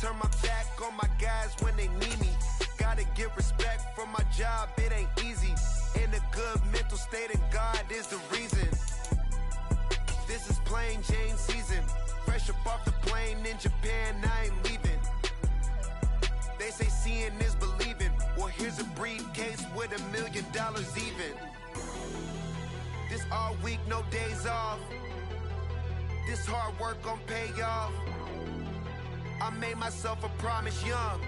turn my back on my guys when they need me. Gotta get respect from my job, it ain't easy. In a good mental state and God is the reason. This is plain Jane season. Fresh up off the plane in Japan, I ain't leaving. They say seeing is believing. Well, here's a briefcase with $1 million even. This all week, no days off. This hard work gon' pay off. I made myself a promise young.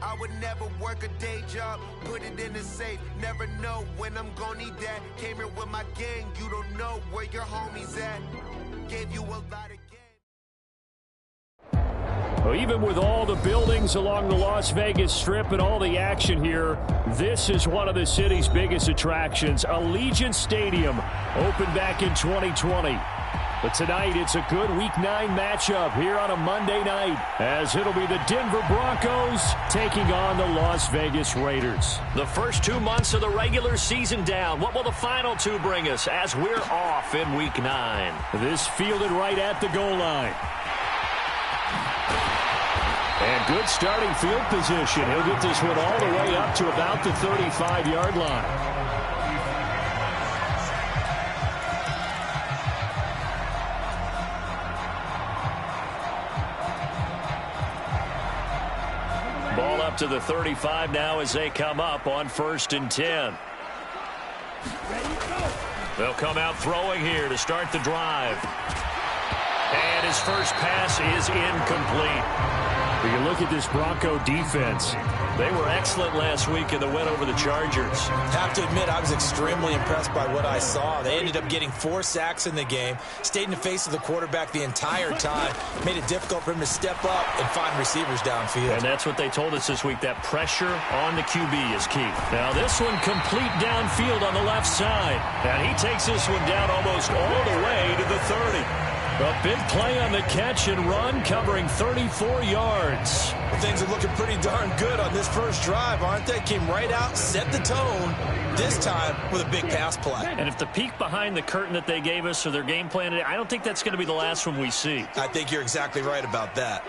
I would never work a day job, put it in the safe. Never know when I'm gon' need that. Came here with my gang, you don't know where your homies at. Gave you a lot of game. Well, even with all the buildings along the Las Vegas Strip and all the action here, this is one of the city's biggest attractions. Allegiant Stadium opened back in 2020. But tonight, it's a good Week 9 matchup here on a Monday night, as it'll be the Denver Broncos taking on the Las Vegas Raiders. The first 2 months of the regular season down. What will the final 2 bring us as we're off in Week 9? This fielded right at the goal line. And good starting field position. He'll get this one all the way up to about the 35-yard line. Ball up to the 35 now as they come up on 1st and 10. They'll come out throwing here to start the drive. And his first pass is incomplete. When you look at this Bronco defense, they were excellent last week in the win over the Chargers. Have to admit, I was extremely impressed by what I saw. They ended up getting 4 sacks in the game, stayed in the face of the quarterback the entire time, made it difficult for him to step up and find receivers downfield. And that's what they told us this week, that pressure on the QB is key. Now this one complete downfield on the left side. And he takes this one down almost all the way to the 30. A big play on the catch and run, covering 34 yards. Things are looking pretty darn good on this first drive, aren't they? Came right out, set the tone, this time with a big pass play. And if the peek behind the curtain that they gave us or their game plan, I don't think that's going to be the last one we see. I think you're exactly right about that.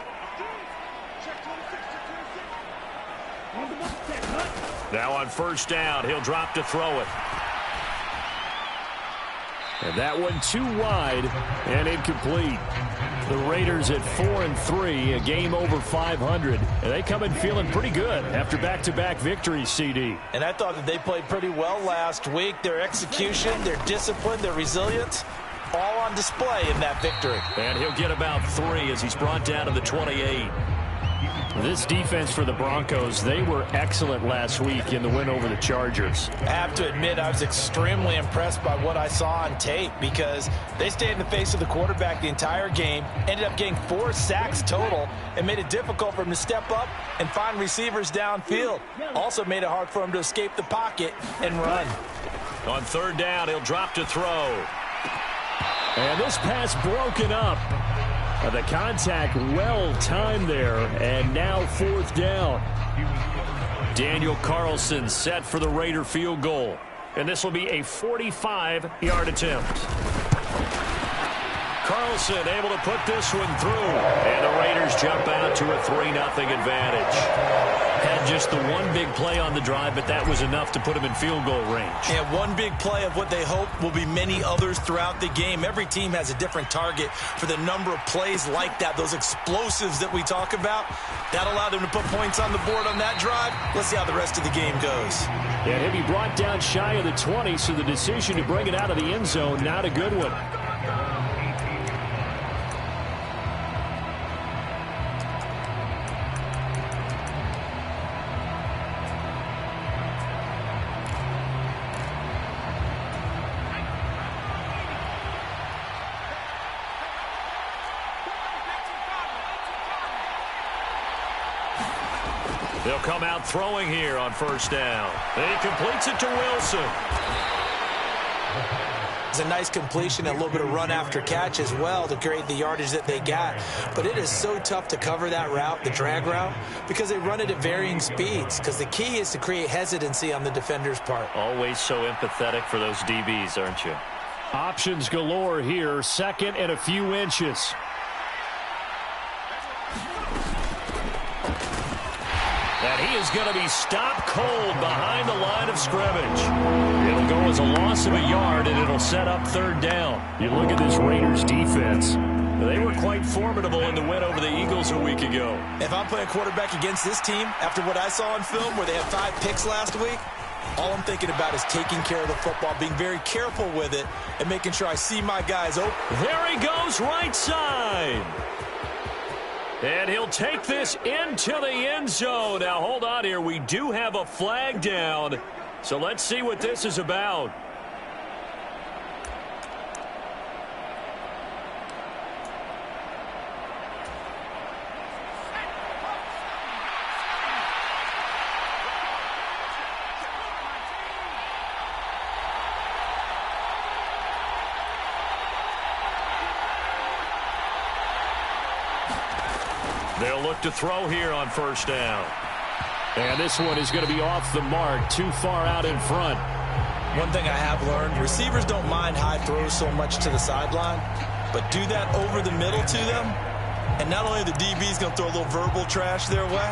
Now on 1st down, he'll drop to throw it. And that one too wide and incomplete. The Raiders at 4-3, a game over 500. And they come in feeling pretty good after back-to-back victories, CD. And I thought that they played pretty well last week. Their execution, their discipline, their resilience, all on display in that victory. And he'll get about 3 as he's brought down to the 28. This defense for the Broncos, they were excellent last week in the win over the Chargers. I have to admit, I was extremely impressed by what I saw on tape because they stayed in the face of the quarterback the entire game, ended up getting 4 sacks total, and made it difficult for him to step up and find receivers downfield. Also made it hard for him to escape the pocket and run. On 3rd down, he'll drop to throw. And this pass broken up. The contact well timed there, and now 4th down. Daniel Carlson set for the Raider field goal. And this will be a 45-yard attempt. Carlson able to put this one through. And the Raiders jump out to a 3-0 advantage. Had just the one big play on the drive, but that was enough to put him in field goal range. And one big play of what they hope will be many others throughout the game. Every team has a different target for the number of plays like that, those explosives that we talk about. That allowed them to put points on the board on that drive. Let's see how the rest of the game goes. And he'll be brought down shy of the 20, so the decision to bring it out of the end zone, not a good one. They'll come out throwing here on 1st down. And he completes it to Wilson. It's a nice completion, a little bit of run after catch as well to create the yardage that they got. But it is so tough to cover that route, the drag route, because they run it at varying speeds. Because the key is to create hesitancy on the defender's part. Always so empathetic for those DBs, aren't you? Options galore here. 2nd and a few inches. And he is going to be stopped cold behind the line of scrimmage. It'll go as a loss of a yard, and it'll set up third down. You look at this Raiders defense. They were quite formidable in the win over the Eagles a week ago. If I'm playing quarterback against this team, after what I saw on film where they had 5 picks last week, all I'm thinking about is taking care of the football, being very careful with it, and making sure I see my guys open. There he goes, right side. And he'll take this into the end zone. Now, hold on here. We do have a flag down. So let's see what this is about. They'll look to throw here on first down. And this one is going to be off the mark, too far out in front. One thing I have learned, receivers don't mind high throws so much to the sideline, but do that over the middle to them, and not only the DB's going to throw a little verbal trash their way,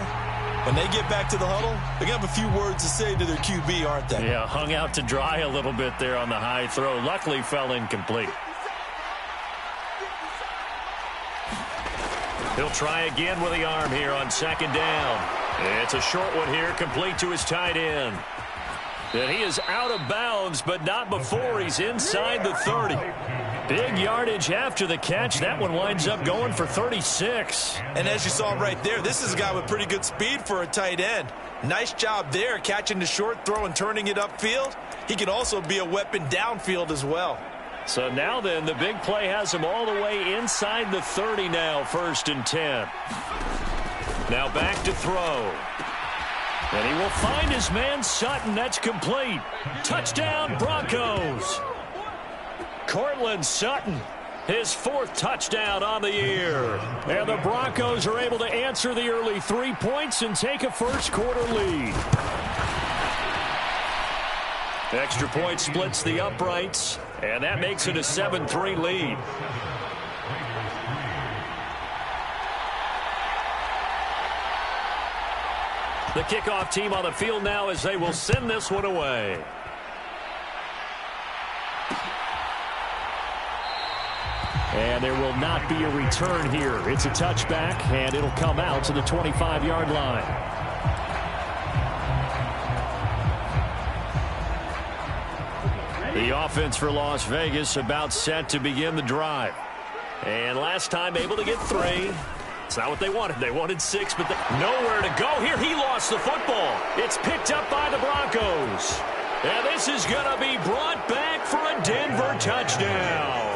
when they get back to the huddle, they're going to have a few words to say to their QB, aren't they? Yeah, hung out to dry a little bit there on the high throw. Luckily fell incomplete. He'll try again with the arm here on second down. It's a short one here, complete to his tight end. And he is out of bounds, but not before he's inside the 30. Big yardage after the catch. That one winds up going for 36. And as you saw right there, this is a guy with pretty good speed for a tight end. Nice job there, catching the short throw and turning it upfield. He can also be a weapon downfield as well. So now then, the big play has him all the way inside the 30 now, 1st and 10. Now back to throw. And he will find his man Sutton. That's complete. Touchdown, Broncos. Courtland Sutton, his 4th touchdown on the year. And the Broncos are able to answer the early 3 points and take a first-quarter lead. Extra point splits the uprights, and that makes it a 7-3 lead. The kickoff team on the field now as they will send this one away. And there will not be a return here. It's a touchback, and it'll come out to the 25-yard line. The offense for Las Vegas about set to begin the drive. And last time able to get 3. It's not what they wanted. They wanted 6, but nowhere to go. Here he lost the football. It's picked up by the Broncos. And this is going to be brought back for a Denver touchdown.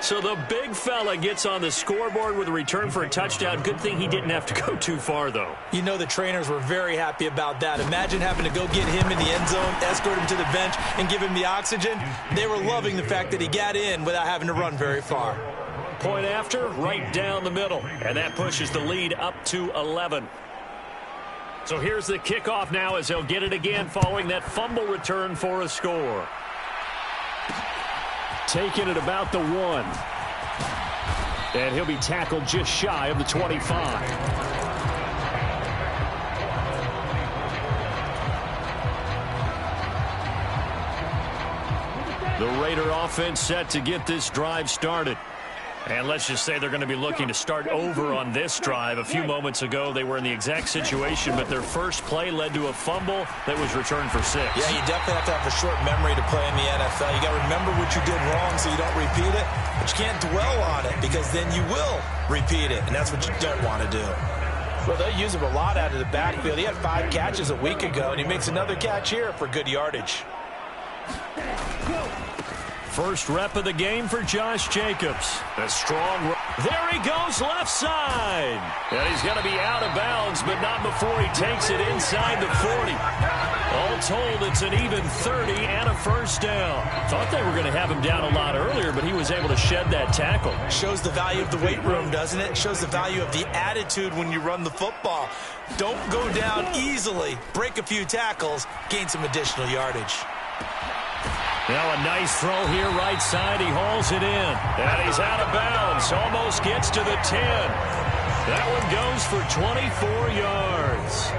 So the big fella gets on the scoreboard with a return for a touchdown. Good thing he didn't have to go too far, though. You know the trainers were very happy about that. Imagine having to go get him in the end zone, escort him to the bench, and give him the oxygen. They were loving the fact that he got in without having to run very far. Point after, right down the middle. And that pushes the lead up to 11. So here's the kickoff now as they'll get it again following that fumble return for a score. Taking it about the 1. And he'll be tackled just shy of the 25. The Raider offense set to get this drive started. And let's just say they're going to be looking to start over on this drive. A few moments ago, they were in the exact situation, but their first play led to a fumble that was returned for 6. Yeah, you definitely have to have a short memory to play in the NFL. You got to remember what you did wrong so you don't repeat it, but you can't dwell on it because then you will repeat it, and that's what you don't want to do. Well, they use him a lot out of the backfield. He had 5 catches a week ago, and he makes another catch here for good yardage. First rep of the game for Josh Jacobs. A strong. There he goes left side. And he's going to be out of bounds, but not before he takes it inside the 40. All told, it's an even 30 and a first down. Thought they were going to have him down a lot earlier, but he was able to shed that tackle. Shows the value of the weight room, doesn't it? Shows the value of the attitude when you run the football. Don't go down easily. Break a few tackles. Gain some additional yardage. Now a nice throw here right side. He hauls it in. And he's out of bounds. Almost gets to the 10. That one goes for 24 yards.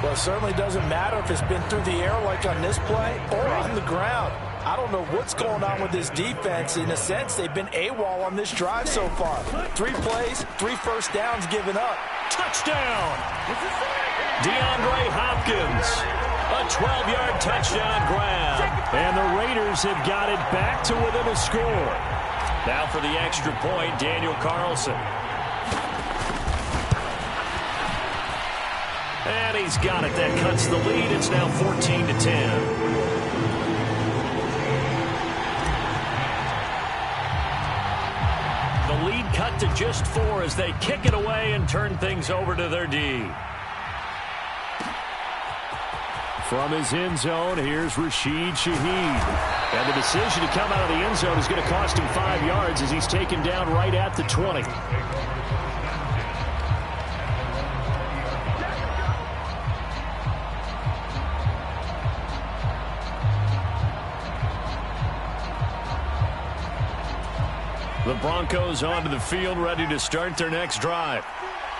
Well, it certainly doesn't matter if it's been through the air like on this play or on the ground. I don't know what's going on with this defense. In a sense, they've been AWOL on this drive so far. 3 plays, 3 first downs given up. Touchdown! DeAndre Hopkins. A 12-yard touchdown grab. And the Raiders have got it back to within a score. Now for the extra point, Daniel Carlson. And he's got it. That cuts the lead. It's now 14-10. The lead cut to just 4 as they kick it away and turn things over to their D. From his end zone, here's Rashid Shaheed. And the decision to come out of the end zone is going to cost him 5 yards as he's taken down right at the 20. The Broncos onto the field, ready to start their next drive.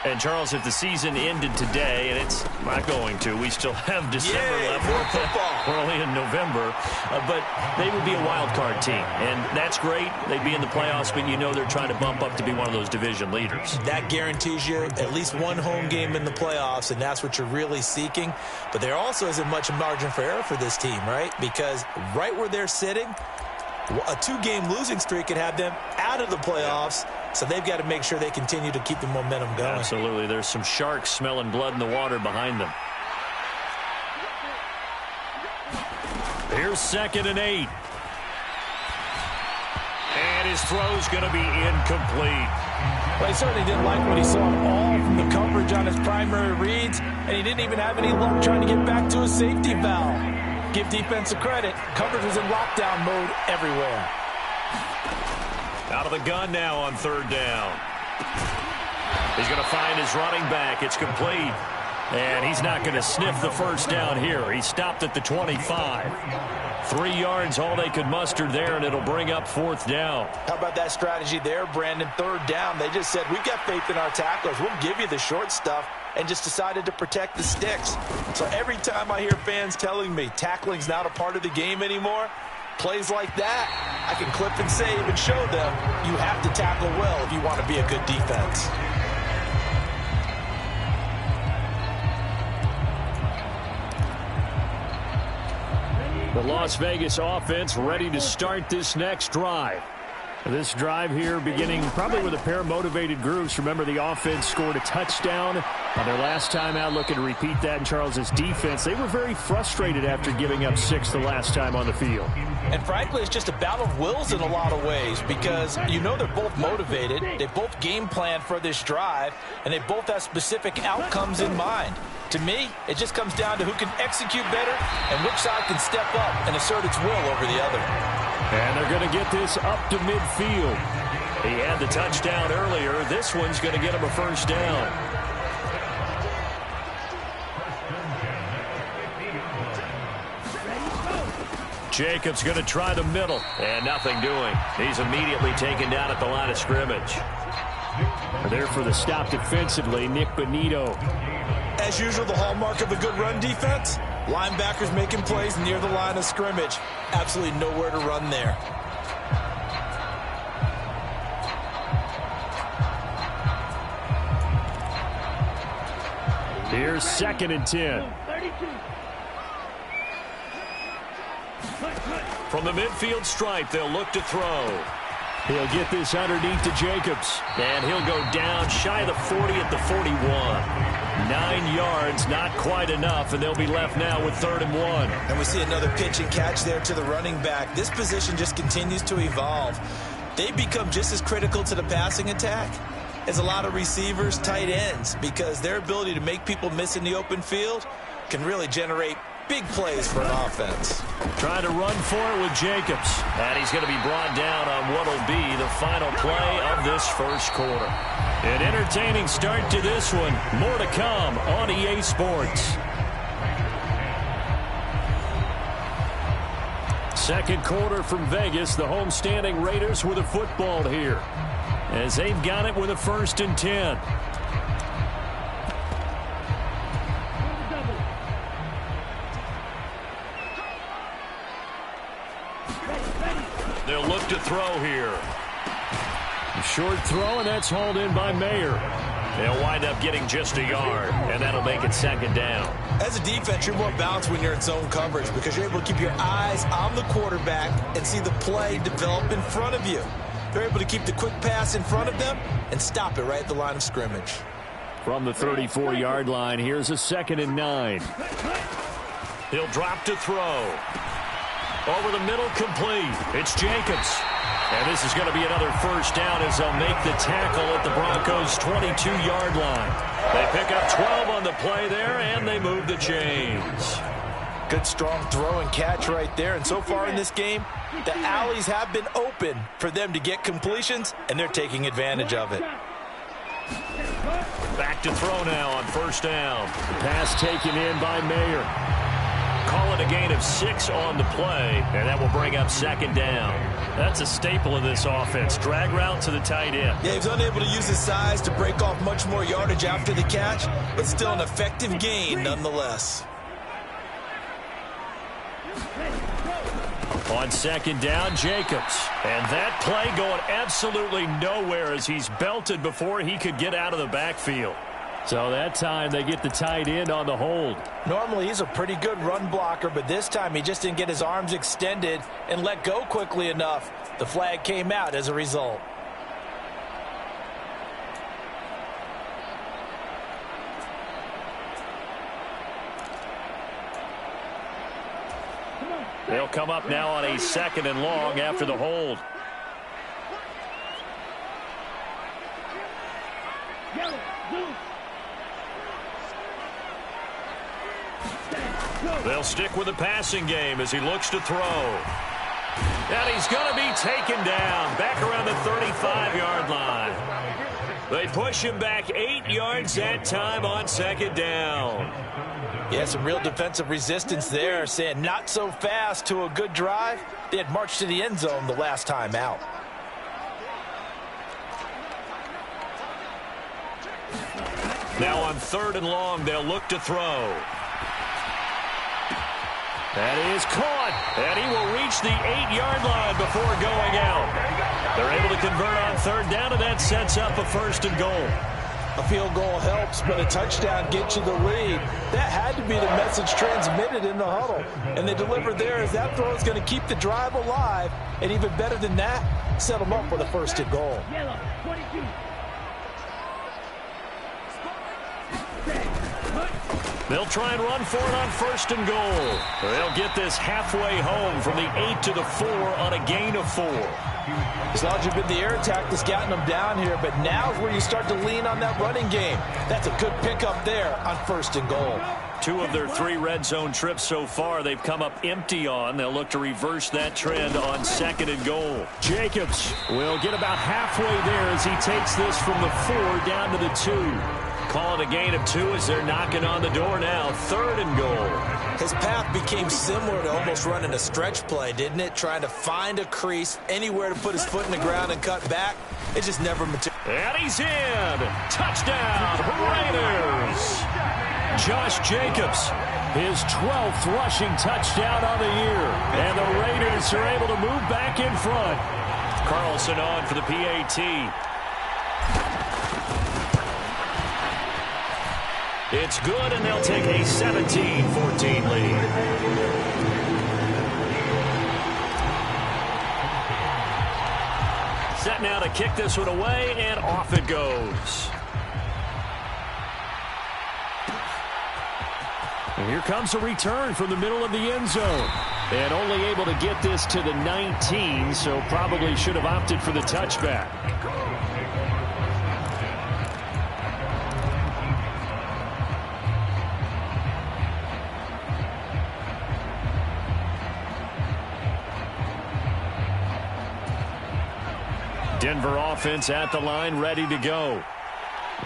And, Charles, if the season ended today, and it's not going to, we still have December left. More football. We're only in November. But they would be a wild card team. And that's great. They'd be in the playoffs, but you know they're trying to bump up to be one of those division leaders. That guarantees you at least one home game in the playoffs, and that's what you're really seeking. But there also isn't much margin for error for this team, right? Because right where they're sitting, a 2-game losing streak could have them out of the playoffs, so they've got to make sure they continue to keep the momentum going. Absolutely. There's some sharks smelling blood in the water behind them. Here's 2nd and 8. And his throw's going to be incomplete. Well, he certainly didn't like what he saw all from the coverage on his primary reads, and he didn't even have any luck trying to get back to his safety valve. Give defensive credit. Coverage was in lockdown mode everywhere. Out of the gun now on 3rd down. He's going to find his running back. It's complete. And he's not going to sniff the first down here. He stopped at the 25. 3 yards, all they could muster there, and it'll bring up 4th down. How about that strategy there, Brandon? 3rd down. They just said, we've got faith in our tacklers. We'll give you the short stuff, and just decided to protect the sticks. So every time I hear fans telling me tackling's not a part of the game anymore, plays like that, I can clip and save and show them you have to tackle well if you want to be a good defense. The Las Vegas offense ready to start this next drive. This drive here beginning probably with a pair of motivated groups. Remember, the offense scored a touchdown on their last time out. Looking to repeat that in Charles's defense. They were very frustrated after giving up 6 the last time on the field. And frankly, it's just a battle of wills in a lot of ways because you know they're both motivated. They both game planned for this drive, and they both have specific outcomes in mind. To me, it just comes down to who can execute better and which side can step up and assert its will over the other. And they're going to get this up to midfield. He had the touchdown earlier. This one's going to get him a first down. Jacobs going to try the middle, and nothing doing. He's immediately taken down at the line of scrimmage. There for the stop defensively, Nick Bonito. As usual, the hallmark of a good run defense, linebackers making plays near the line of scrimmage. Absolutely nowhere to run there. Here's 2nd and 10. From the midfield stripe, they'll look to throw. He'll get this underneath to Jacobs. And he'll go down shy of the 40 at the 41. 9 yards, not quite enough, and they'll be left now with 3rd and 1. And we see another pitch and catch there to the running back. This position just continues to evolve. They become just as critical to the passing attack as a lot of receivers, tight ends, because their ability to make people miss in the open field can really generate big plays for an offense. Trying to run for it with Jacobs. And he's going to be brought down on what will be the final play of this first quarter. An entertaining start to this one. More to come on EA Sports. Second quarter from Vegas. The homestanding Raiders with a football here, as they've got it with a 1st and 10. drop to throw here. Short throw, and that's hauled in by Mayer. They'll wind up getting just a yard, and that'll make it second down. As a defense, you're more balanced when you're in zone coverage because you're able to keep your eyes on the quarterback and see the play develop in front of you. They're able to keep the quick pass in front of them and stop it right at the line of scrimmage. From the 34-yard line, here's a 2nd and 9. He'll drop to throw. Over the middle, complete. It's Jacobs. And this is going to be another first down as they'll make the tackle at the Broncos' 22-yard line. They pick up 12 on the play there, and they move the chains. Good, strong throw and catch right there. And so far in this game, the alleys have been open for them to get completions, and they're taking advantage of it. Back to throw now on first down. Pass taken in by Mayer. Call it a gain of 6 on the play, and that will bring up second down. That's a staple of this offense. Drag route to the tight end. Yeah, he's unable to use his size to break off much more yardage after the catch, but still an effective gain nonetheless. On second down, Jacobs. And that play going absolutely nowhere as he's belted before he could get out of the backfield. So that time they get the tight end on the hold. Normally he's a pretty good run blocker, but this time he just didn't get his arms extended and let go quickly enough. The flag came out as a result. They'll come up now on a 2nd and long after the hold. They'll stick with the passing game as he looks to throw. And he's going to be taken down back around the 35-yard line. They push him back 8 yards that time on second down. Yeah, some real defensive resistance there, saying not so fast to a good drive. They had marched to the end zone the last time out. Now on 3rd and long, they'll look to throw. That is caught, and he will reach the 8-yard line before going out. They're able to convert on 3rd down, and that sets up a 1st and goal. A field goal helps, but a touchdown gets you the lead. That had to be the message transmitted in the huddle. And they delivered there as that throw is going to keep the drive alive. And even better than that, set them up for the 1st and goal. They'll try and run for it on 1st and goal. They'll get this halfway home from the 8 to the 4 on a gain of 4. It's largely been the air attack that's gotten them down here, but now is where you start to lean on that running game. That's a good pickup there on 1st and goal. 2 of their 3 red zone trips so far they've come up empty on. They'll look to reverse that trend on 2nd and goal. Jacobs will get about halfway there as he takes this from the 4 down to the 2. Call it a gain of 2 as they're knocking on the door now. 3rd and goal. His path became similar to almost running a stretch play, didn't it? Trying to find a crease, anywhere to put his foot in the ground and cut back. It just never materialized. And he's in. Touchdown, Raiders. Josh Jacobs, his 12th rushing touchdown on the year. And the Raiders are able to move back in front. Carlson on for the PAT. It's good, and they'll take a 17-14 lead. Set now to kick this one away, and off it goes. And here comes a return from the middle of the end zone. And only able to get this to the 19, so probably should have opted for the touchback. Denver offense at the line, ready to go.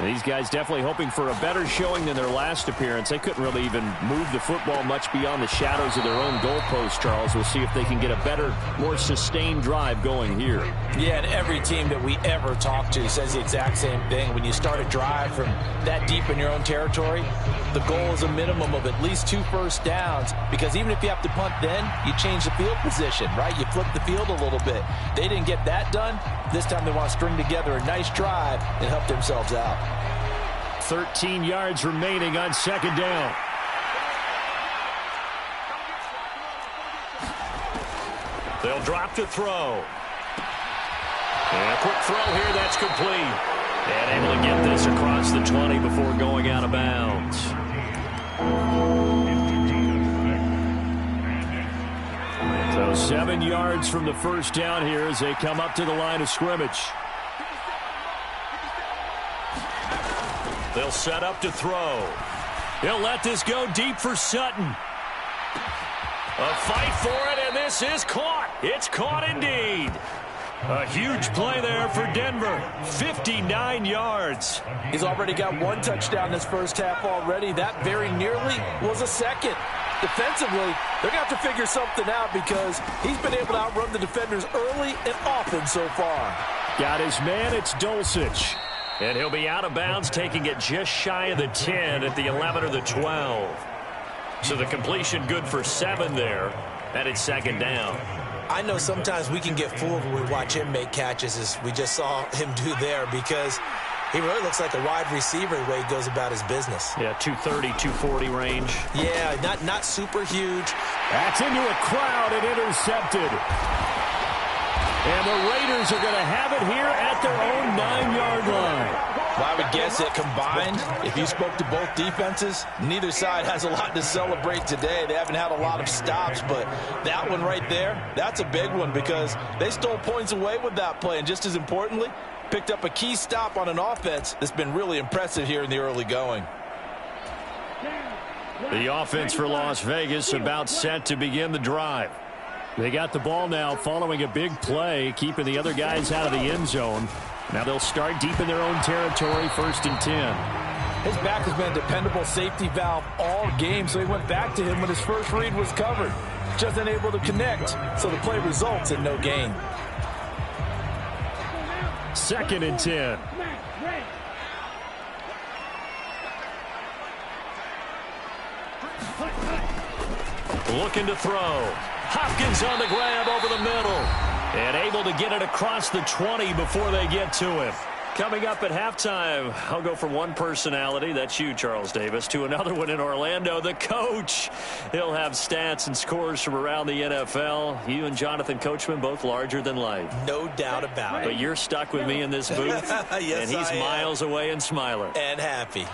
These guys definitely hoping for a better showing than their last appearance. They couldn't really even move the football much beyond the shadows of their own goalpost, Charles. We'll see if they can get a better, more sustained drive going here. Yeah, and every team that we ever talk to says the exact same thing. When you start a drive from that deep in your own territory, the goal is a minimum of at least 2 first downs, because even if you have to punt then, you change the field position, right? You flip the field a little bit. They didn't get that done. This time they want to string together a nice drive and help themselves out. 13 yards remaining on second down. They'll drop to throw. And a quick throw here, that's complete. And able to get this across the 20 before going out of bounds. So 7 yards from the first down here as they come up to the line of scrimmage. They'll set up to throw. He'll let this go deep for Sutton. A fight for it, and this is caught. It's caught indeed. A huge play there for Denver. 59 yards. He's already got 1 touchdown this first half already. That very nearly was a second. Defensively, they're going to have to figure something out because he's been able to outrun the defenders early and often so far. Got his man, it's Dulcich. And he'll be out of bounds, taking it just shy of the 10 at the 11 or the 12. So the completion good for 7 there, and it's second down. I know sometimes we can get fooled when we watch him make catches, as we just saw him do there, because he really looks like a wide receiver the way he goes about his business. Yeah, 230, 240 range. Yeah, not super huge. That's into a crowd and intercepted. And the Raiders are going to have it here at their own 9-yard line. Well, I would guess that combined, if you spoke to both defenses, neither side has a lot to celebrate today. They haven't had a lot of stops, but that one right there, that's a big one because they stole points away with that play. And just as importantly, picked up a key stop on an offense that's been really impressive here in the early going. The offense for Las Vegas about set to begin the drive. They got the ball now following a big play, keeping the other guys out of the end zone. Now they'll start deep in their own territory, 1st and 10. His back has been a dependable safety valve all game, so he went back to him when his first read was covered. Just unable to connect, so the play results in no gain. 2nd and 10. Looking to throw. Hopkins on the grab over the middle. And able to get it across the 20 before they get to him. Coming up at halftime, I'll go from one personality, that's you, Charles Davis, to another one in Orlando, the coach. He'll have stats and scores from around the NFL. You and Jonathan Coachman, both larger than life. No doubt about it. But you're stuck with me in this booth. Yes, and he's miles away and smiling. And happy.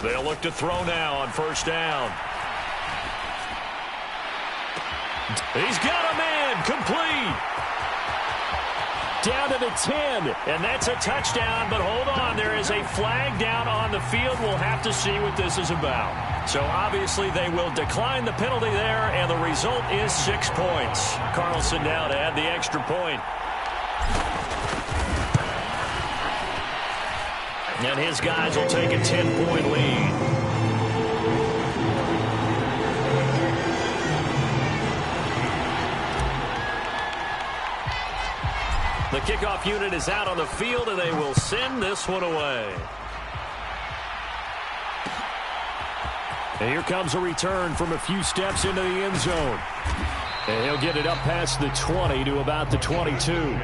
They'll look to throw now on 1st down. He's got a man, complete. Down to the 10, and that's a touchdown, but hold on, there is a flag down on the field. We'll have to see what this is about. So obviously they will decline the penalty there, and the result is 6 points. Carlson now to add the extra point. And his guys will take a 10-point lead. The kickoff unit is out on the field, and they will send this one away. And here comes a return from a few steps into the end zone. And he'll get it up past the 20 to about the 22.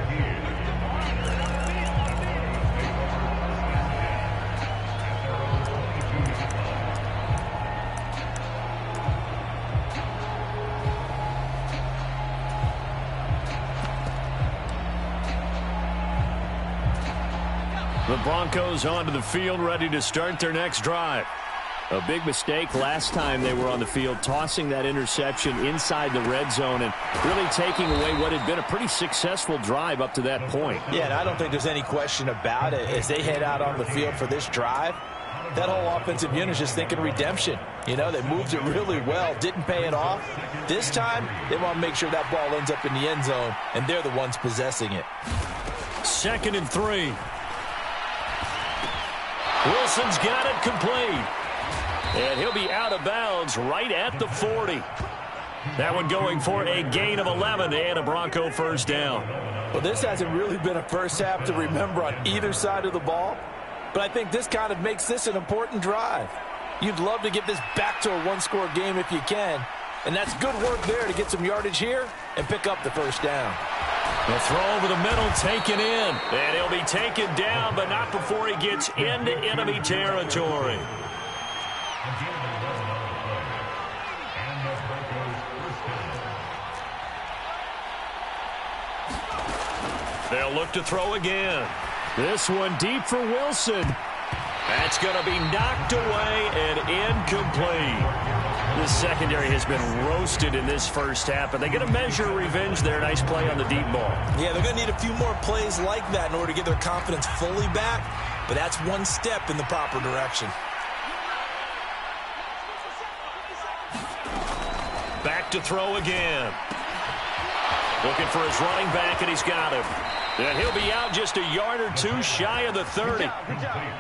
The Broncos onto the field, ready to start their next drive. A big mistake last time they were on the field, tossing that interception inside the red zone and really taking away what had been a pretty successful drive up to that point. Yeah, and I don't think there's any question about it. As they head out on the field for this drive, that whole offensive unit is just thinking redemption. You know, they moved it really well, didn't pay it off. This time, they want to make sure that ball ends up in the end zone, and they're the ones possessing it. 2nd and 3. Wilson's got it complete. And he'll be out of bounds right at the 40. That one going for a gain of 11 and a Bronco first down. Well, this hasn't really been a first half to remember on either side of the ball, but I think this kind of makes this an important drive. You'd love to get this back to a one-score game if you can, and that's good work there to get some yardage here and pick up the first down. The throw over the middle taken in, and he'll be taken down, but not before he gets into enemy territory. They'll look to throw again. This one deep for Wilson. That's going to be knocked away and incomplete. This secondary has been roasted in this first half, but they're going to measure revenge there. Nice play on the deep ball. Yeah, they're going to need a few more plays like that in order to get their confidence fully back, but that's one step in the proper direction. Back to throw again. Looking for his running back, and he's got him. And he'll be out just a yard or two shy of the 30.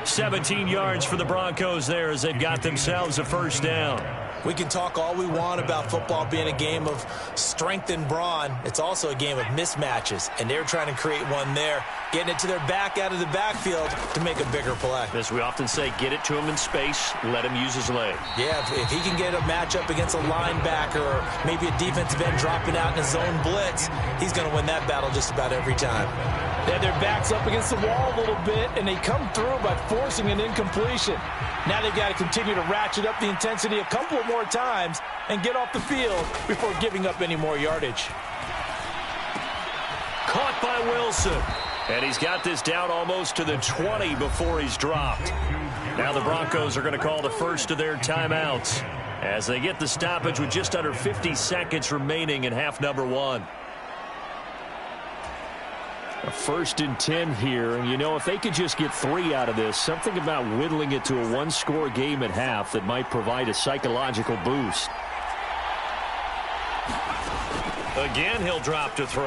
17 yards for the Broncos there as they've got themselves a first down. We can talk all we want about football being a game of strength and brawn. It's also a game of mismatches, and they're trying to create one there, getting it to their back out of the backfield to make a bigger play. As we often say, get it to him in space, let him use his leg. Yeah, if he can get a matchup against a linebacker or maybe a defensive end dropping out in a zone blitz, he's going to win that battle just about every time. They have their backs up against the wall a little bit, and they come through by forcing an incompletion. Now they've got to continue to ratchet up the intensity a couple of more times and get off the field before giving up any more yardage. Caught by Wilson. And he's got this down almost to the 20 before he's dropped. Now the Broncos are going to call the first of their timeouts as they get the stoppage with just under 50 seconds remaining in half number 1. A 1st and 10 here, and you know, if they could just get 3 out of this, something about whittling it to a one-score game at half that might provide a psychological boost. Again, he'll drop to throw.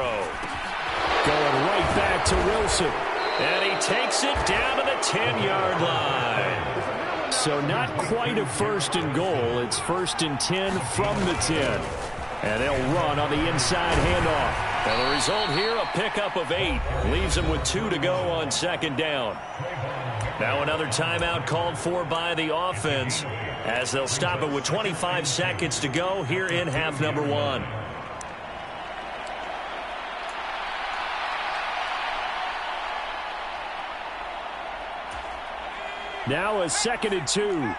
Going right back to Wilson. And he takes it down to the 10-yard line. So not quite a 1st and goal. It's 1st and 10 from the 10. And they'll run on the inside handoff. And the result here, a pickup of 8. Leaves them with 2 to go on 2nd down. Now another timeout called for by the offense as they'll stop it with 25 seconds to go here in half number 1. Now a 2nd and 2.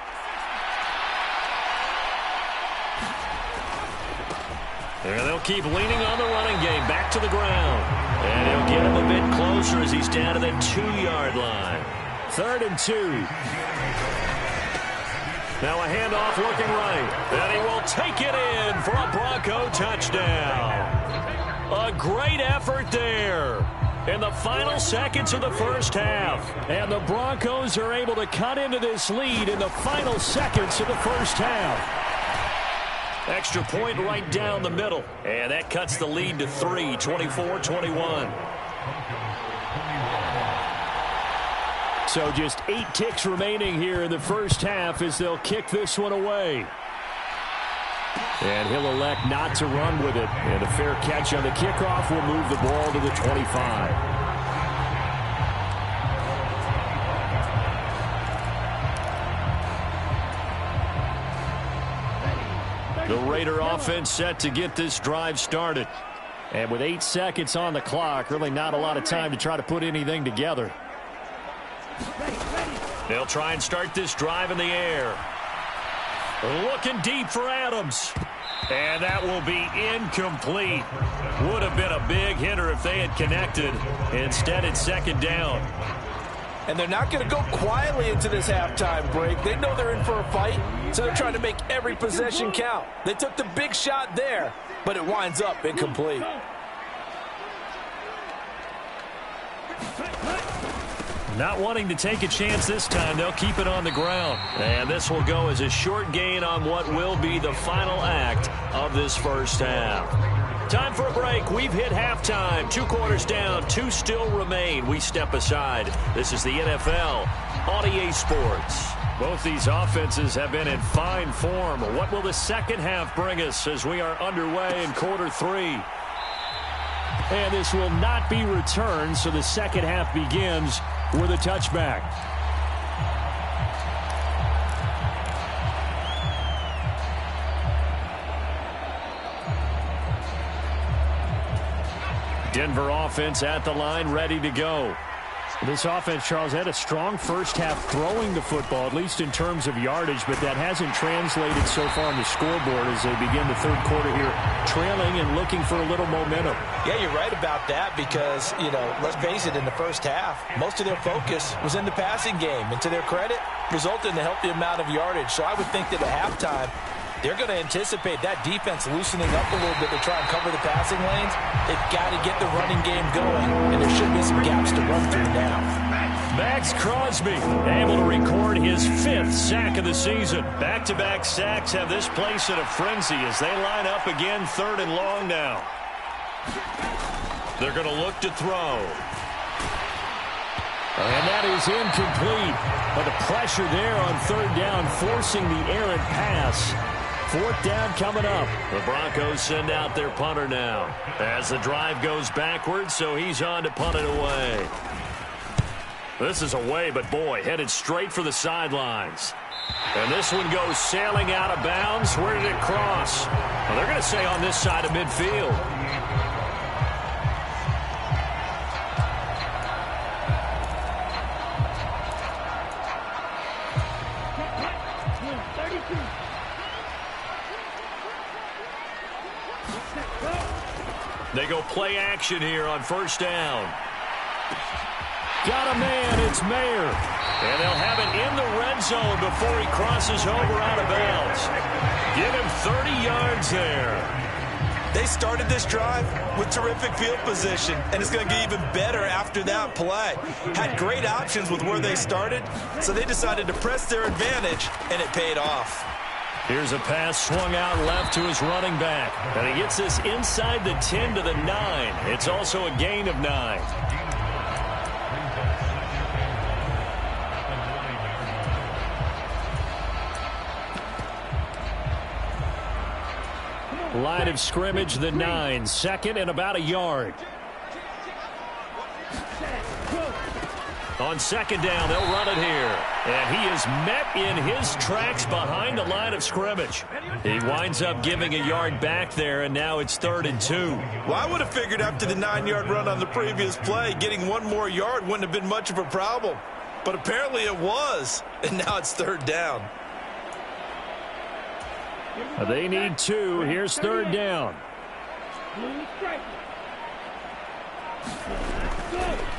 And they'll keep leaning on the running game. Back to the ground. And he'll get him a bit closer as he's down to the 2-yard line. 3rd and 2. Now a handoff looking right. And he will take it in for a Bronco touchdown. A great effort there in the final seconds of the first half. And the Broncos are able to cut into this lead in the final seconds of the first half. Extra point right down the middle. And that cuts the lead to 3, 24-21. So just 8 ticks remaining here in the first half as they'll kick this one away. And he'll elect not to run with it. And a fair catch on the kickoff will move the ball to the 25. The Raider offense set to get this drive started. And with 8 seconds on the clock, really not a lot of time to try to put anything together. They'll try and start this drive in the air. Looking deep for Adams. And that will be incomplete. Would have been a big hitter if they had connected. Instead, it's 2nd down. And they're not going to go quietly into this halftime break. They know they're in for a fight, so they're trying to make every possession count. They took the big shot there, but it winds up incomplete. Not wanting to take a chance this time, they'll keep it on the ground. And this will go as a short gain on what will be the final act of this first half. Time for a break. We've hit halftime. 2 quarters down, 2 still remain. We step aside. This is the NFL on EA Sports. Both these offenses have been in fine form. What will the second half bring us as we are underway in quarter 3? And this will not be returned, so the second half begins with a touchback. Denver offense at the line, ready to go. This offense, Charles, had a strong first half throwing the football, at least in terms of yardage, but that hasn't translated so far on the scoreboard as they begin the third quarter here, trailing and looking for a little momentum. Yeah, you're right about that because, let's face it, in the first half, most of their focus was in the passing game. And to their credit, resulted in a healthy amount of yardage. So I would think that at halftime, they're going to anticipate that defense loosening up a little bit to try and cover the passing lanes. They've got to get the running game going, and there should be some gaps to run through now. Maxx Crosby able to record his 5th sack of the season. Back-to-back sacks have this place in a frenzy as they line up again, 3rd and long now. They're going to look to throw. And that is incomplete. But the pressure there on 3rd down, forcing the errant pass. 4th down coming up. The Broncos send out their punter now as the drive goes backwards, so he's on to punt it away. This is away, but boy, headed straight for the sidelines. And this one goes sailing out of bounds. Where did it cross? Well, they're going to say on this side of midfield. They go play action here on 1st down. Got a man, it's Mayer. And they'll have it in the red zone before he crosses over out of bounds. Give him 30 yards there. They started this drive with terrific field position, and it's going to get even better after that play. Had great options with where they started, so they decided to press their advantage, and it paid off. Here's a pass swung out left to his running back. And he gets this inside the 10 to the 9. It's also a gain of 9. Line of scrimmage, the 9. 2nd and about a yard. On 2nd down, they'll run it here. And he is met in his tracks behind the line of scrimmage. He winds up giving a yard back there, and now it's 3rd and 2. Well, I would have figured after the 9-yard run on the previous play, getting 1 more yard wouldn't have been much of a problem. But apparently it was, and now it's 3rd down. They need 2. Here's 3rd down.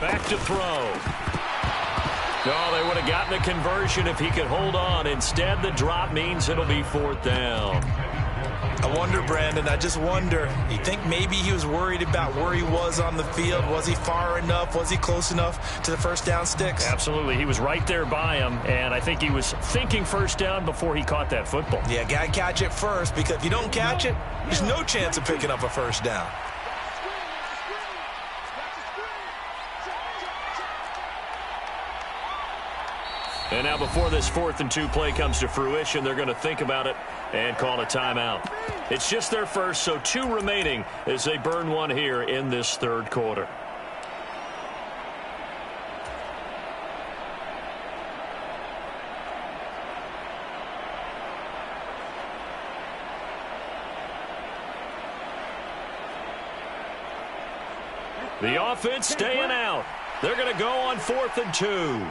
Back to throw. No, they would have gotten a conversion if he could hold on. Instead, the drop means it'll be 4th down. I wonder, Brandon, I just wonder. You think maybe he was worried about where he was on the field? Was he far enough? Was he close enough to the 1st down sticks? Absolutely. He was right there by him, and I think he was thinking 1st down before he caught that football. Yeah, got to catch it first, because if you don't catch it, there's no chance of picking up a 1st down. And now before this 4th and 2 play comes to fruition, they're going to think about it and call a timeout. It's just their first, so 2 remaining as they burn 1 here in this 3rd quarter. The offense staying out. They're going to go on 4th and 2.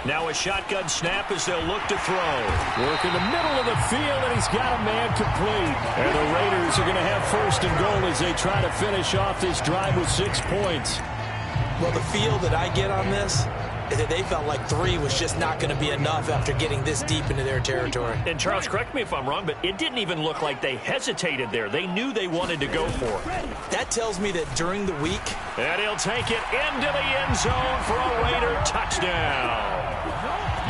Now a shotgun snap as they'll look to throw. Work in the middle of the field, and he's got a man complete. And the Raiders are going to have 1st and goal as they try to finish off this drive with 6 points. Well, the feel that I get on this, is that they felt like 3 was just not going to be enough after getting this deep into their territory. And Charles, correct me if I'm wrong, but it didn't even look like they hesitated there. They knew they wanted to go for it. That tells me that during the week. And he'll take it into the end zone for a Raider touchdown.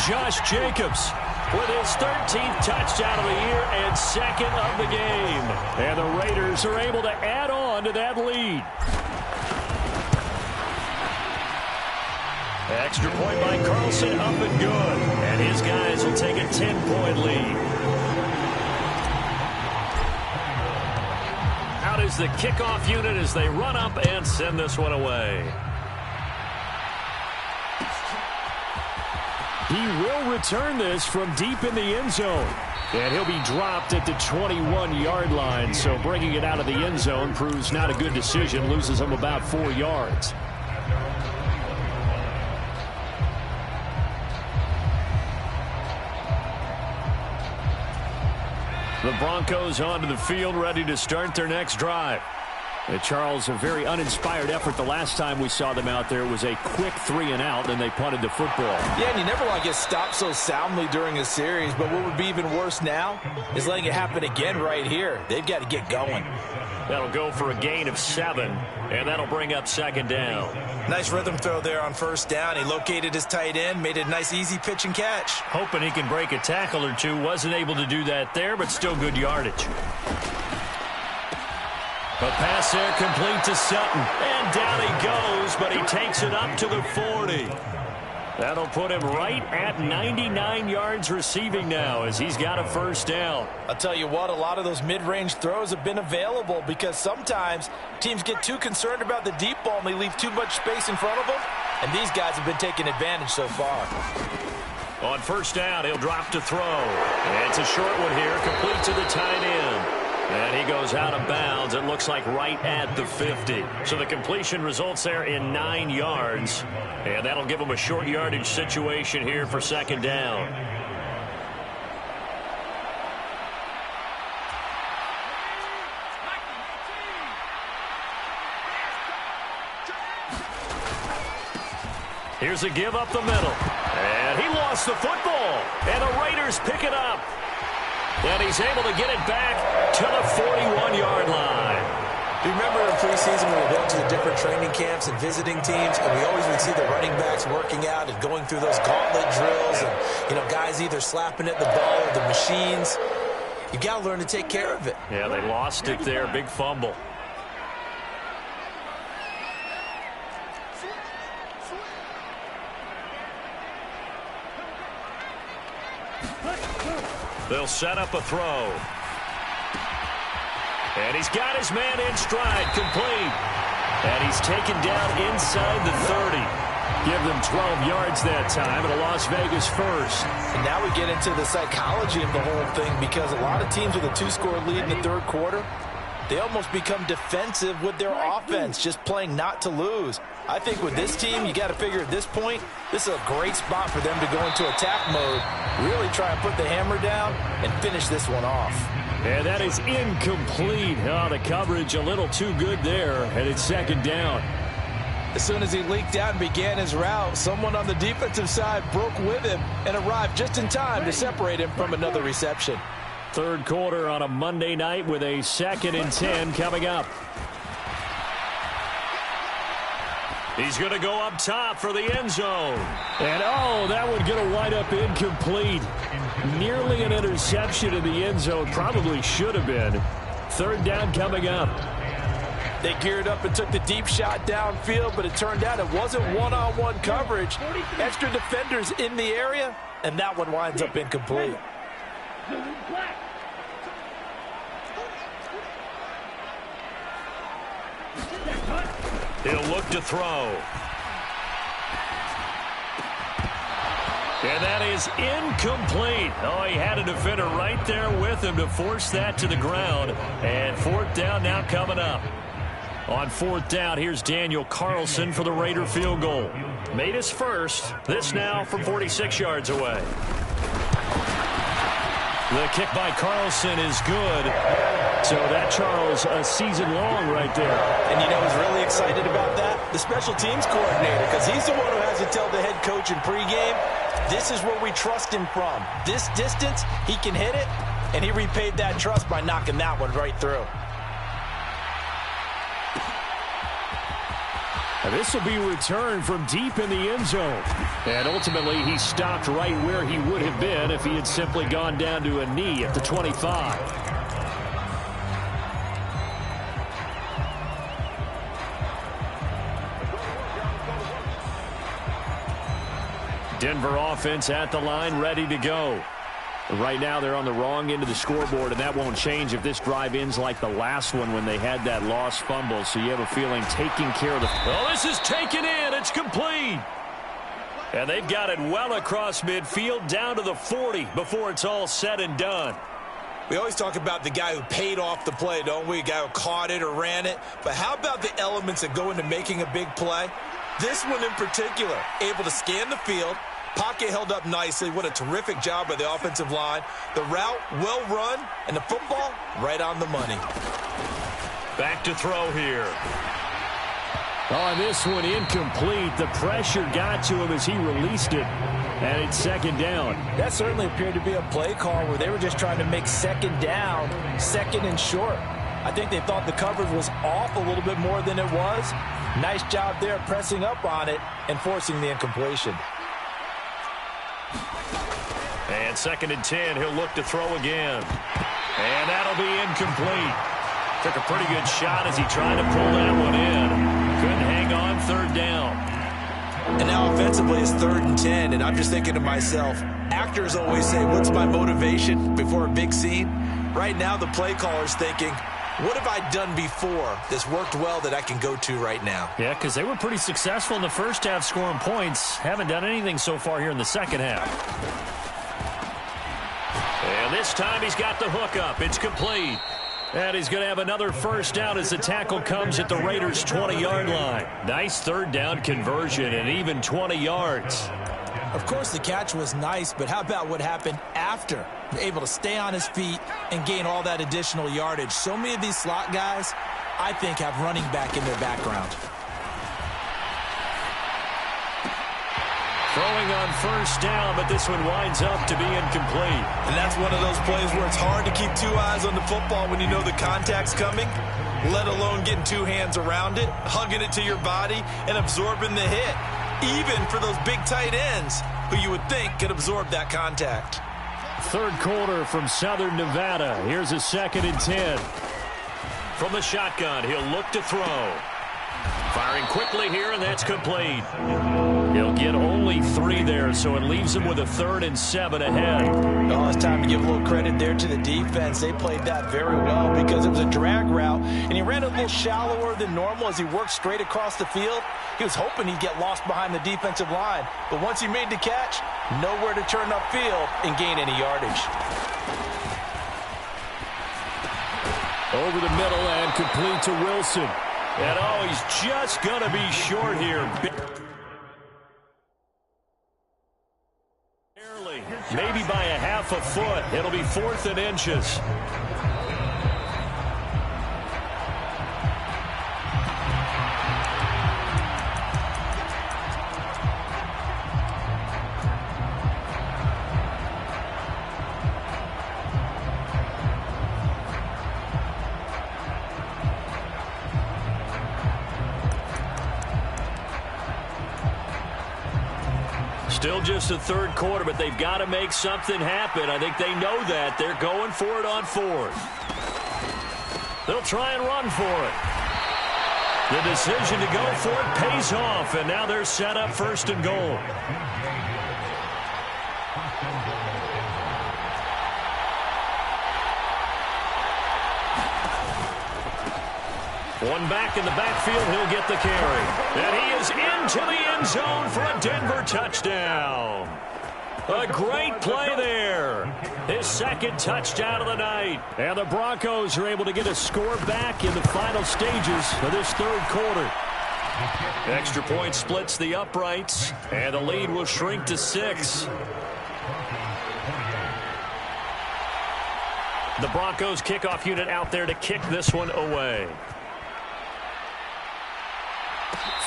Josh Jacobs with his 13th touchdown of the year and 2nd of the game. And the Raiders are able to add on to that lead. Extra point by Carlson, up and good. And his guys will take a 10-point lead. Out is the kickoff unit as they run up and send this one away. He will return this from deep in the end zone. And he'll be dropped at the 21-yard line. So bringing it out of the end zone proves not a good decision. Loses him about 4 yards. The Broncos onto the field, ready to start their next drive. And Charles, a very uninspired effort the last time we saw them out there. It was a quick 3-and-out, and they punted the football. Yeah, and you never want to get stopped so soundly during a series, but what would be even worse now is letting it happen again right here. They've got to get going. That'll go for a gain of 7, and that'll bring up 2nd down. Nice rhythm throw there on 1st down. He located his tight end, made it a nice easy pitch and catch. Hoping he can break a tackle or two. Wasn't able to do that there, but still good yardage. A pass there complete to Sutton. And down he goes, but he takes it up to the 40. That'll put him right at 99 yards receiving now as he's got a 1st down. I'll tell you what, a lot of those mid-range throws have been available because sometimes teams get too concerned about the deep ball and they leave too much space in front of them. And these guys have been taking advantage so far. On 1st down, he'll drop to throw. And it's a short one here, complete to the tight end. And he goes out of bounds, it looks like right at the 50. So the completion results there in 9 yards. And that'll give him a short yardage situation here for 2nd down. Here's a give up the middle. And he lost the football. And the Raiders pick it up. And he's able to get it back to the 41-yard line. Do you remember in preseason when we went to the different training camps and visiting teams, and we always would see the running backs working out and going through those gauntlet drills and, you know, guys either slapping at the ball or the machines. You got to learn to take care of it. Yeah, they lost it there. Big fumble. They'll set up a throw. And he's got his man in stride, complete. And he's taken down inside the 30. Give them 12 yards that time and a Las Vegas 1st. And now we get into the psychology of the whole thing because a lot of teams with a 2-score lead in the 3rd quarter, they almost become defensive with their offense, just playing not to lose. I think with this team, you got to figure at this point, this is a great spot for them to go into attack mode, really try and put the hammer down and finish this one off. And that is incomplete. Oh, the coverage a little too good there, and it's 2nd down. As soon as he leaked out and began his route, someone on the defensive side broke with him and arrived just in time to separate him from another reception. 3rd quarter on a Monday night with a 2nd and 10 coming up. He's going to go up top for the end zone. And, oh, that would get a wind up incomplete. Nearly an interception in the end zone. Probably should have been. 3rd down coming up. They geared up and took the deep shot downfield, but it turned out it wasn't one-on-one coverage. Extra defenders in the area, and that one winds up incomplete. He'll look to throw. And that is incomplete. Oh, he had a defender right there with him to force that to the ground. And 4th down now coming up. On 4th down, here's Daniel Carlson for the Raider field goal. Made his 1st. This now from 46 yards away. The kick by Carlson is good. So that, Charles, a season long right there. And you know who's really excited about that? The special teams coordinator, because he's the one who has to tell the head coach in pregame, this is where we trust him from. This distance, he can hit it, and he repaid that trust by knocking that one right through. This will be returned from deep in the end zone. And ultimately, he stopped right where he would have been if he had simply gone down to a knee at the 25. Denver offense at the line, ready to go. Right now, they're on the wrong end of the scoreboard, and that won't change if this drive ends like the last one when they had that lost fumble. So you have a feeling taking care of the... Well, this is taken in. It's complete. And they've got it well across midfield down to the 40 before it's all said and done. We always talk about the guy who paid off the play, don't we? A guy who caught it or ran it. But how about the elements that go into making a big play? This one in particular, able to scan the field, pocket held up nicely. What a terrific job by the offensive line. The route, well run, and the football, right on the money. Back to throw here. On this one, incomplete. The pressure got to him as he released it. And it's second down. That certainly appeared to be a play call where they were just trying to make second down, second and short. I think they thought the coverage was off a little bit more than it was. Nice job there pressing up on it and forcing the incompletion. And second and 10, he'll look to throw again. And that'll be incomplete. Took a pretty good shot as he tried to pull that one in. Couldn't hang on, third down. And now offensively it's 3rd and 10, and I'm just thinking to myself, actors always say, what's my motivation before a big scene? Right now the play caller's thinking, what have I done before that's worked well that I can go to right now? Yeah, because they were pretty successful in the first half scoring points. Haven't done anything so far here in the second half. And this time he's got the hook up. It's complete. And he's going to have another first down as the tackle comes at the Raiders' 20-yard line. Nice third down conversion and even 20 yards. Of course, the catch was nice, but how about what happened after? Able to stay on his feet and gain all that additional yardage. So many of these slot guys, I think, have running back in their background. Throwing on first down, but this one winds up to be incomplete. And that's one of those plays where it's hard to keep two eyes on the football when you know the contact's coming, let alone getting two hands around it, hugging it to your body, and absorbing the hit, even for those big tight ends who you would think could absorb that contact. Third quarter from Southern Nevada. Here's a 2nd and 10. From the shotgun, he'll look to throw. Firing quickly here, and that's complete. He'll get only 3 there, so it leaves him with a 3rd and 7 ahead. Oh, it's time to give a little credit there to the defense. They played that very well because it was a drag route, and he ran a little shallower than normal as he worked straight across the field. He was hoping he'd get lost behind the defensive line, but once he made the catch, nowhere to turn upfield and gain any yardage. Over the middle and complete to Wilson. And oh, he's just going to be short here. Barely, maybe by a half a foot. It'll be 4th and inches. Still just the third quarter, but they've got to make something happen. I think they know that. They're going for it on 4th. They'll try and run for it. The decision to go for it pays off, and now they're set up 1st and goal. One back in the backfield, he'll get the carry. And he is into the end zone for a Denver touchdown. A great play there. His 2nd touchdown of the night. And the Broncos are able to get a score back in the final stages of this 3rd quarter. Extra point splits the uprights, and the lead will shrink to 6. The Broncos kickoff unit out there to kick this one away.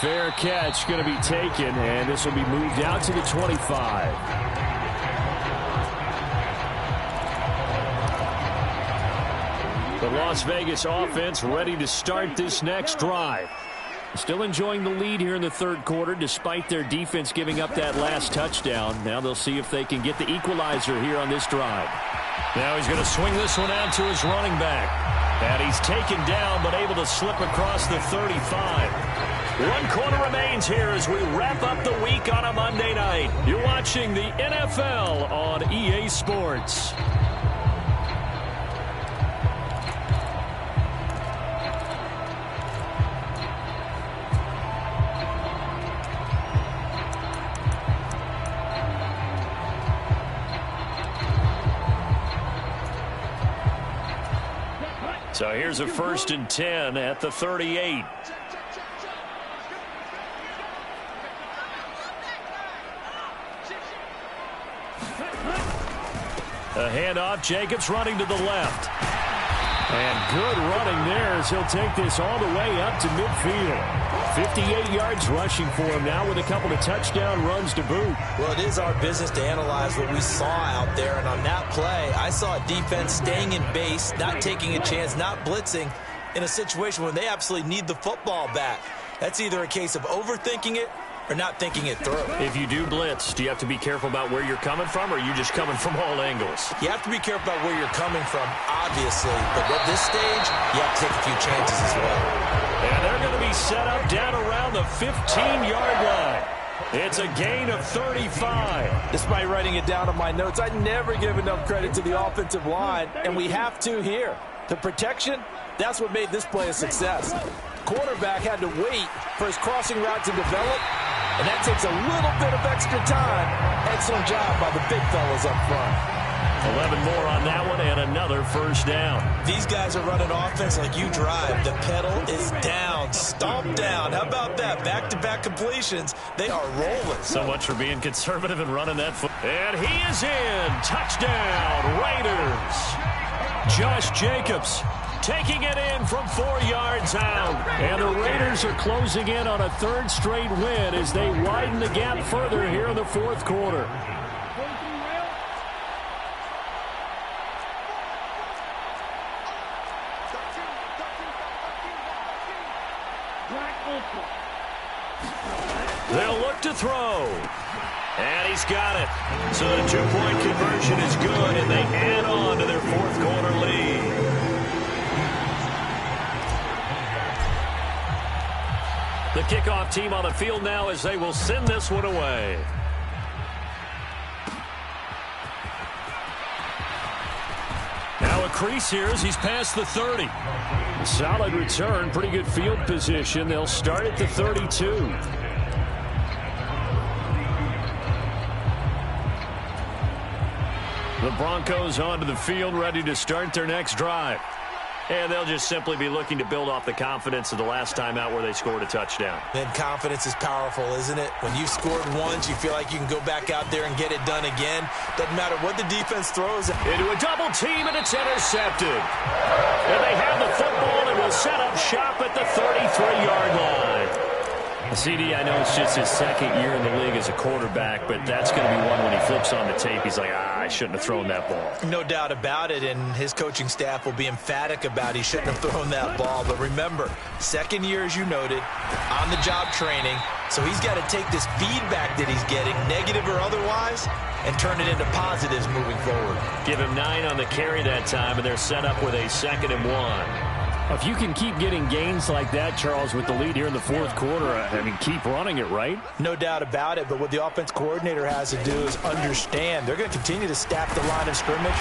Fair catch going to be taken, and this will be moved out to the 25. The Las Vegas offense ready to start this next drive. Still enjoying the lead here in the third quarter despite their defense giving up that last touchdown. Now they'll see if they can get the equalizer here on this drive. Now he's going to swing this one out to his running back. And he's taken down but able to slip across the 35. 1 quarter remains here as we wrap up the week on a Monday night. You're watching the NFL on EA Sports. So here's a 1st and 10 at the 38. A handoff, Jacobs running to the left. And good running there as he'll take this all the way up to midfield. 58 yards rushing for him now with a couple of touchdown runs to boot. Well, it is our business to analyze what we saw out there. And on that play, I saw a defense staying in base, not taking a chance, not blitzing in a situation when they absolutely need the football back. That's either a case of overthinking it or not thinking it through. If you do blitz, do you have to be careful about where you're coming from, or are you just coming from all angles? You have to be careful about where you're coming from, obviously. But at this stage, you have to take a few chances as well. And they're going to be set up down around the 15-yard line. It's a gain of 35. Despite writing it down on my notes, I never give enough credit to the offensive line, and we have to here. The protection, that's what made this play a success. Quarterback had to wait for his crossing route to develop, and that takes a little bit of extra time. Excellent job by the big fellas up front. 11 more on that one and another first down. These guys are running offense like you drive. The pedal is down, stomp down. How about that? Back-to-back completions. They are rolling. So much for being conservative and running that foot. And he is in. Touchdown, Raiders. Josh Jacobs taking it in from 4 yards out. And the Raiders are closing in on a third straight win as they widen the gap further here in the fourth quarter. They'll look to throw. And he's got it. So the two-point conversion is good, and they add on to their fourth quarter lead. The kickoff team on the field now as they will send this one away. Now a crease here as he's past the 30. Solid return, pretty good field position. They'll start at the 32. The Broncos onto the field, ready to start their next drive. And they'll just simply be looking to build off the confidence of the last time out where they scored a touchdown. Then confidence is powerful, isn't it? When you've scored once, you feel like you can go back out there and get it done again. Doesn't matter what the defense throws. Into a double team, and it's intercepted. And they have the football and will set up shop at the 33-yard line. CD, I know it's just his second year in the league as a quarterback, but that's going to be one when he flips on the tape. He's like, I shouldn't have thrown that ball. No doubt about it, and his coaching staff will be emphatic about he shouldn't have thrown that ball. But remember, second year, as you noted, on-the-job training, so he's got to take this feedback that he's getting, negative or otherwise, and turn it into positives moving forward. Give him 9 on the carry that time, and they're set up with a 2nd and 1. If you can keep getting gains like that, Charles, with the lead here in the fourth quarter, I mean, keep running it, right? No doubt about it, but what the offense coordinator has to do is understand they're going to continue to stack the line of scrimmage.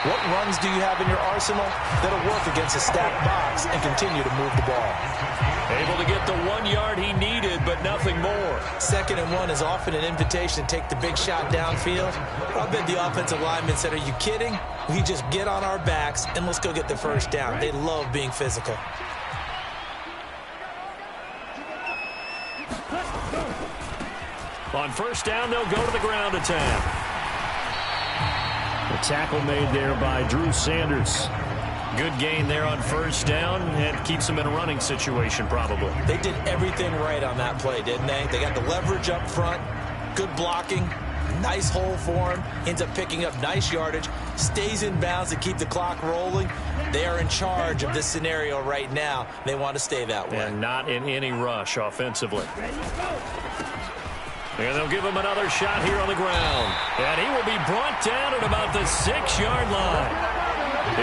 What runs do you have in your arsenal that'll work against a stacked box and continue to move the ball? Able to get the 1 yard he needed, but nothing more. 2nd and 1 is often an invitation to take the big shot downfield. I bet the offensive lineman said, are you kidding? We just get on our backs and let's go get the first down. They love being physical. On first down, they'll go to the ground attack. The tackle made there by Drew Sanders. Good gain there on first down and keeps them in a running situation probably. They did everything right on that play, didn't they? They got the leverage up front, good blocking, nice hole for him, ends up picking up nice yardage, stays in bounds to keep the clock rolling. They are in charge of this scenario right now. They want to stay that way. And not in any rush offensively. And they'll give him another shot here on the ground. And he will be brought down at about the 6-yard line.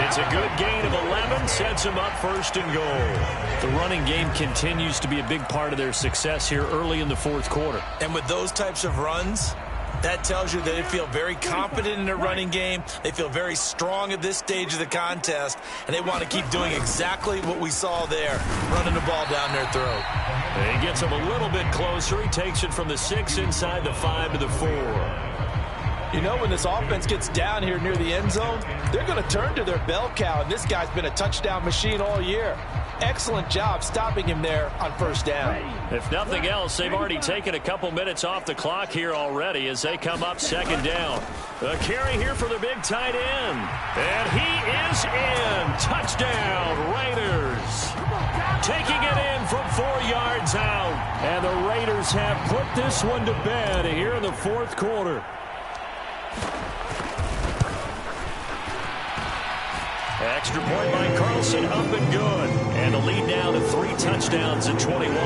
It's a good gain of 11, sets him up first and goal. The running game continues to be a big part of their success here early in the fourth quarter. And with those types of runs, that tells you that they feel very confident in their running game. They feel very strong at this stage of the contest, and they want to keep doing exactly what we saw there, running the ball down their throat. And he gets him a little bit closer. He takes it from the 6 inside the 5 to the 4. You know, when this offense gets down here near the end zone, they're going to turn to their bell cow, and this guy's been a touchdown machine all year. Excellent job stopping him there on first down. If nothing else, they've already taken a couple minutes off the clock here already as they come up second down. A carry here for the big tight end. And he is in. Touchdown, Raiders. Taking it in from 4 yards out. And the Raiders have put this one to bed here in the fourth quarter. Extra point by Carlson, up and good. And the lead now to 3 touchdowns at 21.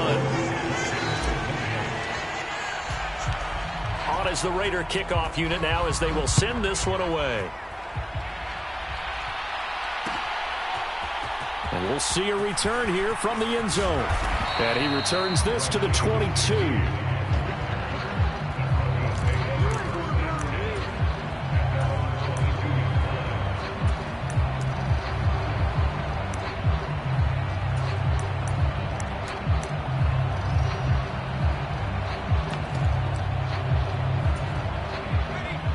On is the Raider kickoff unit now as they will send this one away. And we'll see a return here from the end zone. And he returns this to the 22.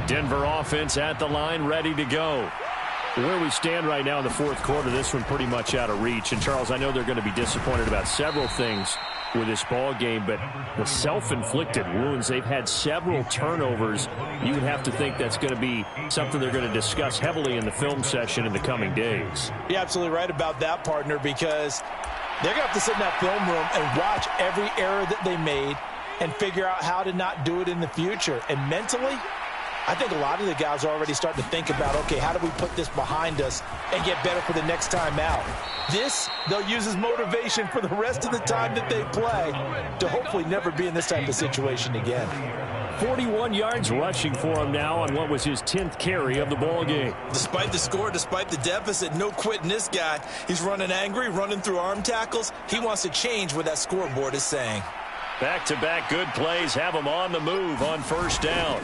Denver offense at the line, ready to go. Where we stand right now in the fourth quarter, this one pretty much out of reach. And, Charles, I know they're going to be disappointed about several things with this ball game, but the self-inflicted wounds, they've had several turnovers. You would have to think that's going to be something they're going to discuss heavily in the film session in the coming days. You're absolutely right about that, partner, because they're going to have to sit in that film room and watch every error that they made and figure out how to not do it in the future. And mentally, I think a lot of the guys are already starting to think about, okay, how do we put this behind us and get better for the next time out? This, they'll use as motivation for the rest of the time that they play to hopefully never be in this type of situation again. 41 yards rushing for him now on what was his 10th carry of the ball game. Despite the score, despite the deficit, no quitting this guy. He's running angry, running through arm tackles. He wants to change what that scoreboard is saying. Back-to-back good plays have him on the move on first down.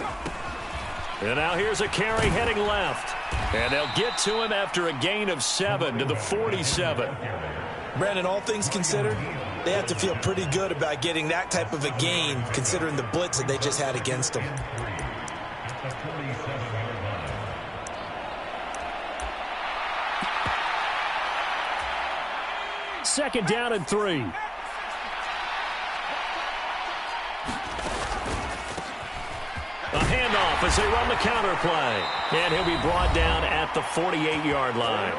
And now here's a carry heading left. And they'll get to him after a gain of 7 to the 47. Brandon, all things considered, they have to feel pretty good about getting that type of a gain considering the blitz that they just had against them. Second down and 3. A handoff as they run the counter play. And he'll be brought down at the 48-yard line.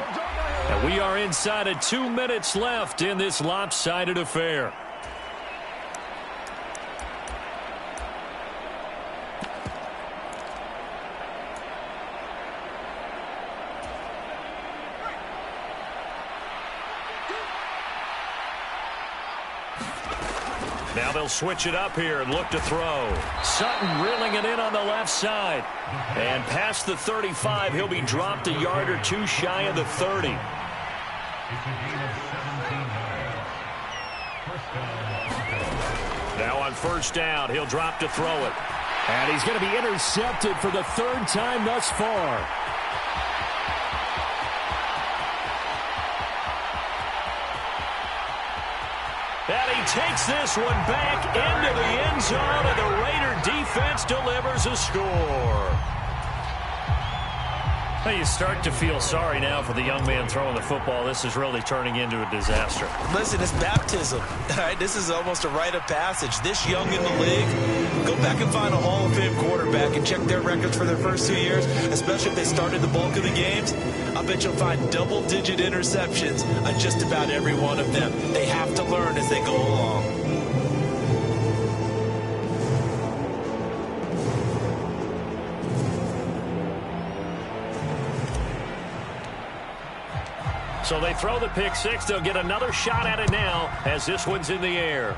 And we are inside of 2 minutes left in this lopsided affair. Now they'll switch it up here and look to throw. Sutton reeling it in on the left side. And past the 35, he'll be dropped a yard or two shy of the 30. Now on first down, he'll drop to throw it. And he's going to be intercepted for the 3rd time thus far. And he takes this one back into the end zone, and the Raider defense delivers a score. You start to feel sorry now for the young man throwing the football. This is really turning into a disaster. Listen, it's baptism. All right, this is almost a rite of passage. This young in the league, go back and find a Hall of Fame quarterback and check their records for their first 2 years, especially if they started the bulk of the games. I bet you'll find double-digit interceptions on just about every one of them. They have to learn as they go along. So they throw the pick six. They'll get another shot at it now as this one's in the air.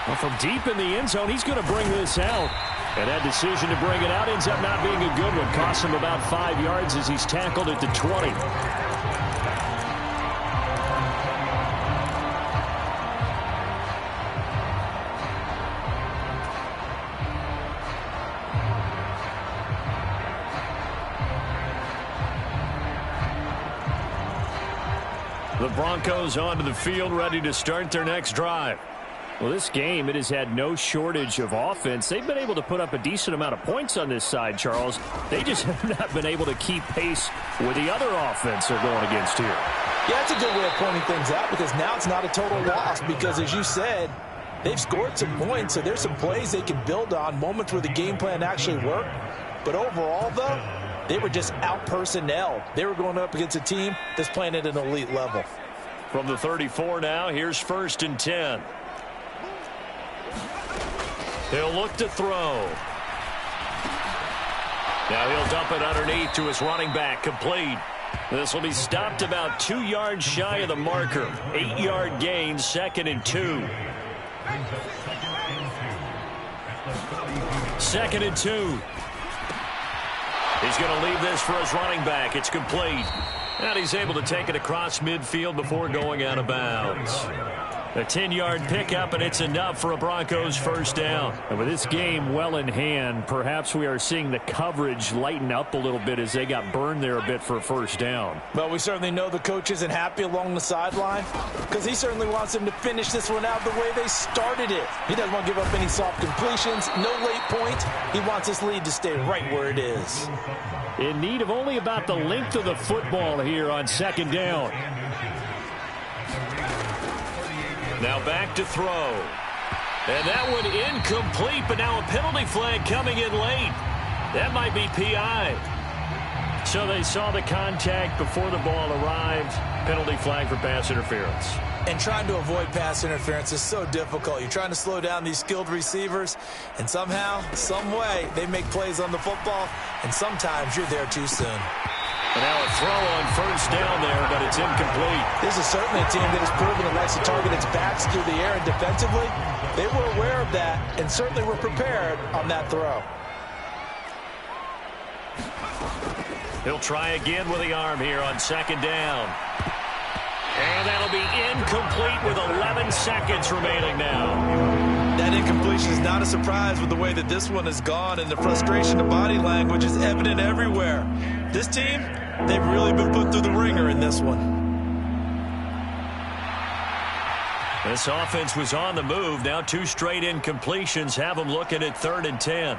Well, from deep in the end zone, he's going to bring this out. And that decision to bring it out ends up not being a good one. Costs him about 5 yards as he's tackled at the 20. The Broncos onto the field, ready to start their next drive. Well, this game, it has had no shortage of offense. They've been able to put up a decent amount of points on this side, Charles. They just have not been able to keep pace with the other offense they're going against here. Yeah, that's a good way of pointing things out because now it's not a total loss because, as you said, they've scored some points, so there's some plays they can build on, moments where the game plan actually worked. But overall, though, they were just out-personnelled. They were going up against a team that's playing at an elite level. From the 34 now, here's 1st and 10. He'll look to throw. Now he'll dump it underneath to his running back, complete. This will be stopped about 2 yards shy of the marker. 8-yard gain, 2nd and 2. 2nd and 2. He's going to leave this for his running back. It's complete. And he's able to take it across midfield before going out of bounds. A 10-yard pickup, and it's enough for a Broncos first down. And with this game well in hand, perhaps we are seeing the coverage lighten up a little bit as they got burned there a bit for a first down. Well, we certainly know the coach isn't happy along the sideline because he certainly wants them to finish this one out the way they started it. He doesn't want to give up any soft completions, no late points. He wants this lead to stay right where it is. In need of only about the length of the football here on 2nd down. Now back to throw. And that one incomplete, but now a penalty flag coming in late. That might be PI. So they saw the contact before the ball arrived. Penalty flag for pass interference. And trying to avoid pass interference is so difficult. You're trying to slow down these skilled receivers, and somehow, some way, they make plays on the football, and sometimes you're there too soon. And now a throw on 1st down there, but it's incomplete. This is certainly a team that has proven it likes to target its backs through the air and defensively. They were aware of that and certainly were prepared on that throw. He'll try again with the arm here on 2nd down. And that'll be incomplete with 11 seconds remaining now. That incompletion is not a surprise with the way that this one has gone, and the frustration of body language is evident everywhere. This team, they've really been put through the ringer in this one. This offense was on the move. Now 2 straight incompletions have them looking at 3rd and 10.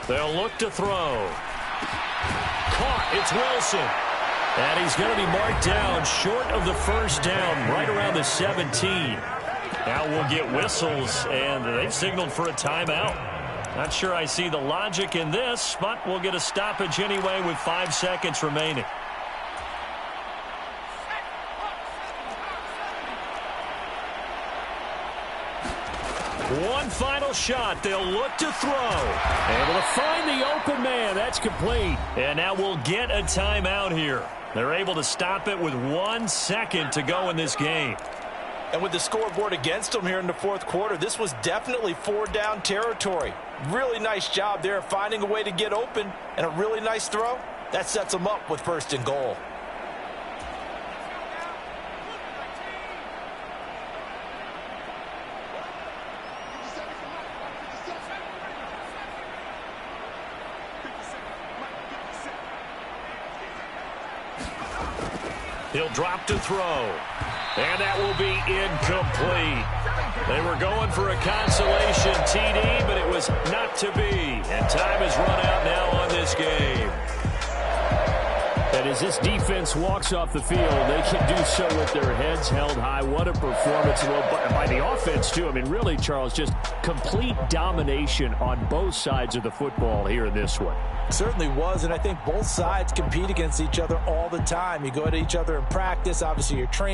They'll look to throw. Caught. It's Wilson. And he's going to be marked down short of the first down, right around the 17. Now we'll get whistles, and they've signaled for a timeout. Not sure I see the logic in this, but we'll get a stoppage anyway with 5 seconds remaining. One final shot. They'll look to throw. Able to find the open man. That's complete. And now we'll get a timeout here. They're able to stop it with 1 second to go in this game. And with the scoreboard against them here in the 4th quarter, this was definitely 4-down territory. Really nice job there finding a way to get open, and a really nice throw. That sets them up with 1st and goal. He'll drop to throw. And that will be incomplete. They were going for a consolation TD, but it was not to be. And time has run out now on this game. And as this defense walks off the field, they can do so with their heads held high. What a performance by the offense, too. I mean, really, Charles, just complete domination on both sides of the football here in this one. Certainly was, and I think both sides compete against each other all the time. You go to each other in practice. Obviously, you're training